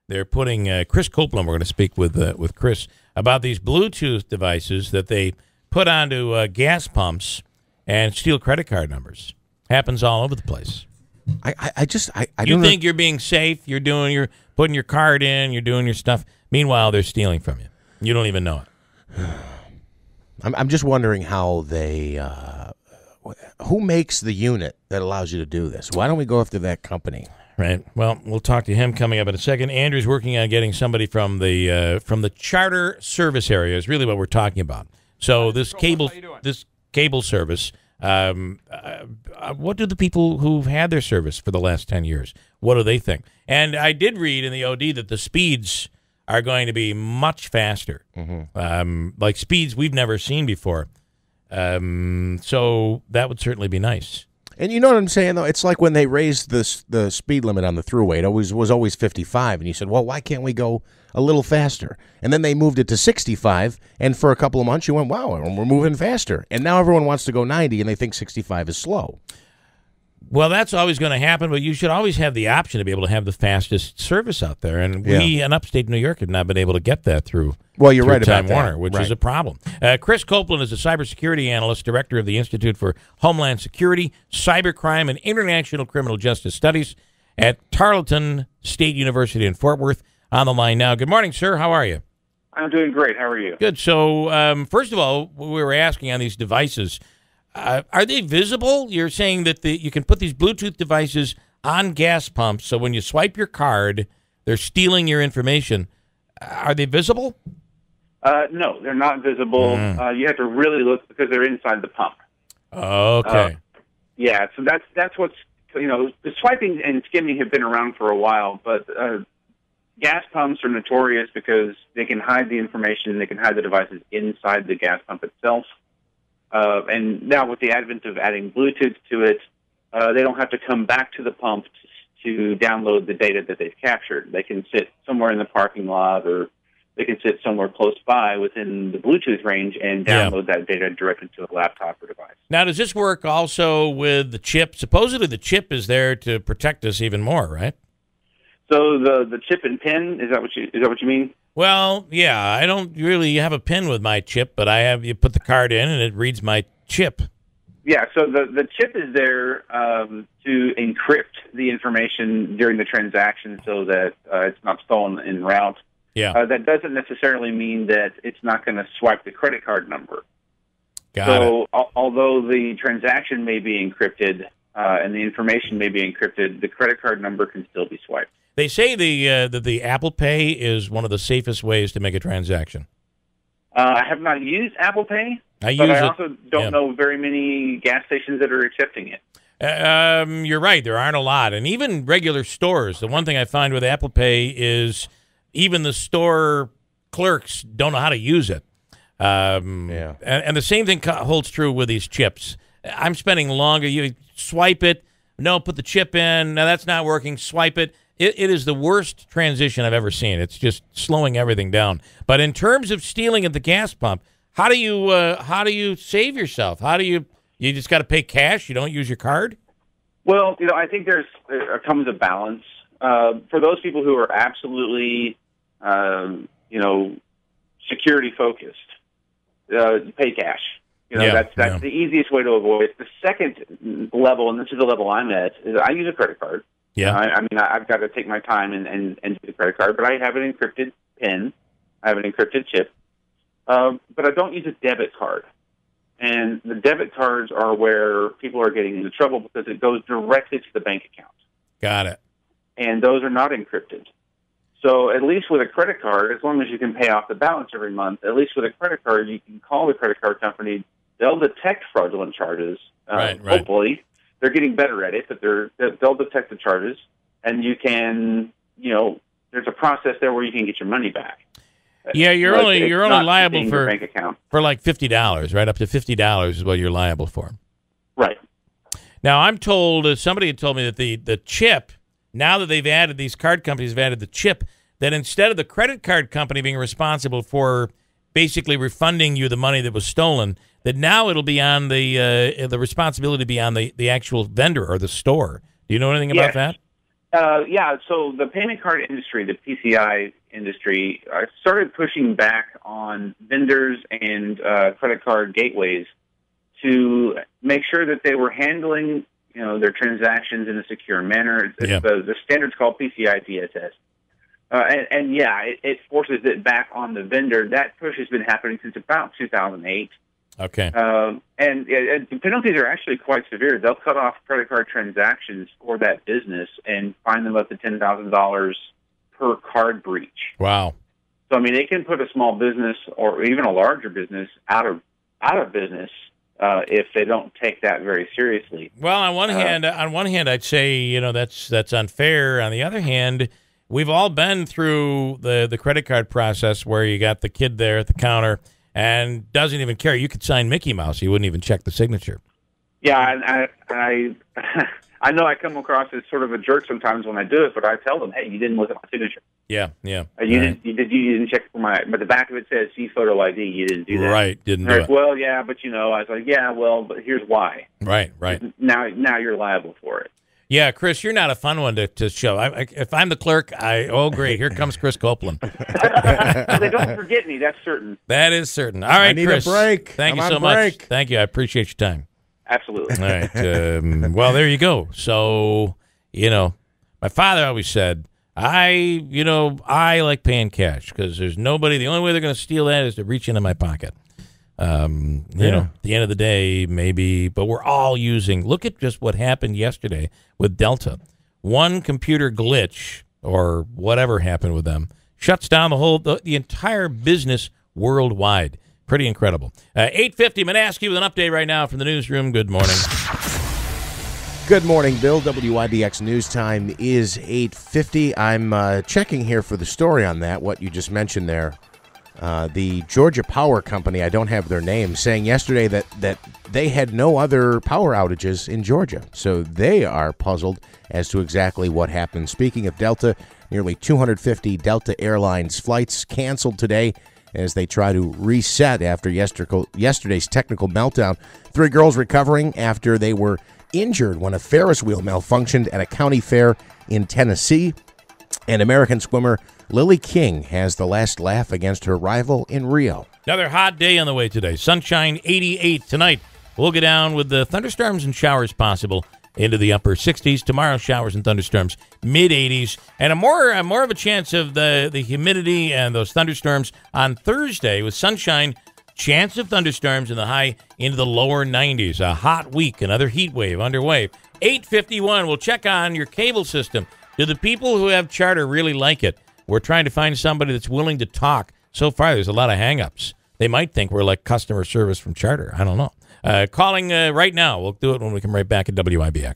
they're putting Chris Copeland. We're going to speak with Chris about these Bluetooth devices that they put onto gas pumps and steal credit card numbers. Happens all over the place. I You think you're being safe? You're putting your card in. You're doing your stuff. Meanwhile, they're stealing from you. You don't even know it. I'm just wondering how they. Who makes the unit that allows you to do this? Why don't we go after that company? Right. Well, we'll talk to him coming up in a second. Andrew's working on getting somebody from the charter service area is really what we're talking about. So this cable service. What do the people who've had their service for the last 10 years? What do they think? And I did read in the OD that the speeds are going to be much faster, like speeds we've never seen before. So that would certainly be nice. And you know what I'm saying, though? It's like when they raised the speed limit on the thruway. It was always 55, and you said, well, why can't we go a little faster? And then they moved it to 65, and for a couple of months you went, wow, we're moving faster. And now everyone wants to go 90, and they think 65 is slow. Well, that's always going to happen, but you should always have the option to be able to have the fastest service out there. And we in upstate New York have not been able to get that through. Well, you're right Time about Warner, that. which is a problem. Chris Copeland is a cybersecurity analyst, director of the Institute for Homeland Security, Cybercrime, and International Criminal Justice Studies at Tarleton State University in Fort Worth. On the line now. Good morning, sir. How are you? I'm doing great. How are you? Good. So, first of all, we were asking on these devices, are they visible? You're saying that you can put these Bluetooth devices on gas pumps, so when you swipe your card, they're stealing your information. Are they visible? No, they're not visible. You have to really look because they're inside the pump. Okay. Yeah, so that's what's, the swiping and skimming have been around for a while, but gas pumps are notorious because they can hide the information, they can hide the devices inside the gas pump itself. And now with the advent of adding Bluetooth to it, they don't have to come back to the pump to download the data that they've captured. They can sit somewhere in the parking lot, or they can sit somewhere close by within the Bluetooth range and download that data directly to a laptop or device. Now, does this work also with the chip? Supposedly the chip is there to protect us even more, right? So the chip and pin, is that what you mean? Well, yeah, I don't really have a pin with my chip, but you put the card in and it reads my chip. Yeah, so the chip is there to encrypt the information during the transaction so that it's not stolen en route. Yeah. That doesn't necessarily mean that it's not going to swipe the credit card number. Got it. Although the transaction may be encrypted and the information may be encrypted, the credit card number can still be swiped. They say that the Apple Pay is one of the safest ways to make a transaction. I have not used Apple Pay, but I also don't know very many gas stations that are accepting it. You're right. There aren't a lot. And even regular stores, the one thing I find with Apple Pay is even the store clerks don't know how to use it. And the same thing holds true with these chips. I'm spending longer. You swipe it. No, put the chip in. No, that's not working. Swipe it. It is the worst transition I've ever seen. It's just slowing everything down. But in terms of stealing at the gas pump, how do you save yourself? You just got to pay cash? You don't use your card? Well, I think there comes a balance. For those people who are absolutely, security focused, pay cash. That's the easiest way to avoid it. The second level, and this is the level I'm at, is I use a credit card. Yeah. I've got to take my time and do the credit card, but I have an encrypted PIN. I have an encrypted chip. But I don't use a debit card. And the debit cards are where people are getting into trouble because it goes directly to the bank account. Got it. And those are not encrypted. So at least with a credit card, as long as you can pay off the balance every month, at least with a credit card, you can call the credit card company. They'll detect fraudulent charges, hopefully. They're getting better at it, but they'll detect the charges, and you can, there's a process there where you can get your money back. Yeah, you're only liable for bank account for like $50, right? Up to $50 is what you're liable for. Right. Now I'm told somebody had told me that the chip, now that they've added, these card companies have added the chip, that instead of the credit card company being responsible for basically refunding you the money that was stolen, that now it'll be on the responsibility to be on the actual vendor or the store. Do you know anything about that? Yeah, so the payment card industry, the PCI industry, started pushing back on vendors and credit card gateways to make sure that they were handling, their transactions in a secure manner. The standard's called PCI DSS. It forces it back on the vendor. That push has been happening since about 2008. Okay. And the penalties are actually quite severe. They'll cut off credit card transactions for that business and fine them up to $10,000 per card breach. Wow. So, I mean, they can put a small business or even a larger business out of business if they don't take that very seriously. Well, on one hand, I'd say that's unfair. On the other hand, we've all been through the credit card process where you got the kid there at the counter and doesn't even care. You could sign Mickey Mouse. He wouldn't even check the signature. Yeah, I know I come across as sort of a jerk sometimes when I do it, but I tell them, hey, you didn't look at my signature. Yeah. You didn't check for but the back of it says see photo ID. You didn't do that. Right, didn't do it. Well, yeah, but I was like, yeah, well, but here's why. Right. Now you're liable for it. Yeah, Chris, you're not a fun one to show. If I'm the clerk, great, here comes Chris Copeland. They don't forget me, that's certain. That is certain. All right, I need Chris. a break. Thank you so much. Thank you. I appreciate your time. Absolutely. All right. Well, there you go. So, my father always said, I like paying cash because there's nobody. The only way they're going to steal that is to reach into my pocket. At the end of the day, maybe, but we're all look at just what happened yesterday with Delta. One computer glitch or whatever happened with them shuts down the entire business worldwide. Pretty incredible. 8:50, Manaski with an update right now from the newsroom. Good morning. Good morning, Bill. WIBX News Time is 8:50. I'm checking here for the story on that, what you just mentioned there. The Georgia Power Company, I don't have their name, saying yesterday that they had no other power outages in Georgia. So they are puzzled as to exactly what happened. Speaking of Delta, nearly 250 Delta Airlines flights canceled today as they try to reset after yesterday's technical meltdown. 3 girls recovering after they were injured when a Ferris wheel malfunctioned at a county fair in Tennessee. And American swimmer Lily King has the last laugh against her rival in Rio. Another hot day on the way today. Sunshine, 88 tonight. We'll get down with the thunderstorms and showers possible into the upper 60s. Tomorrow, showers and thunderstorms, mid-80s. And a more of a chance of the humidity and those thunderstorms on Thursday with sunshine, chance of thunderstorms in the high into the lower 90s. A hot week, another heat wave underway. 8:51, we'll check on your cable system. Do the people who have Charter really like it? We're trying to find somebody that's willing to talk. So far, there's a lot of hang-ups. They might think we're like customer service from Charter. I don't know. Calling right now. We'll do it when we come right back at WIBX.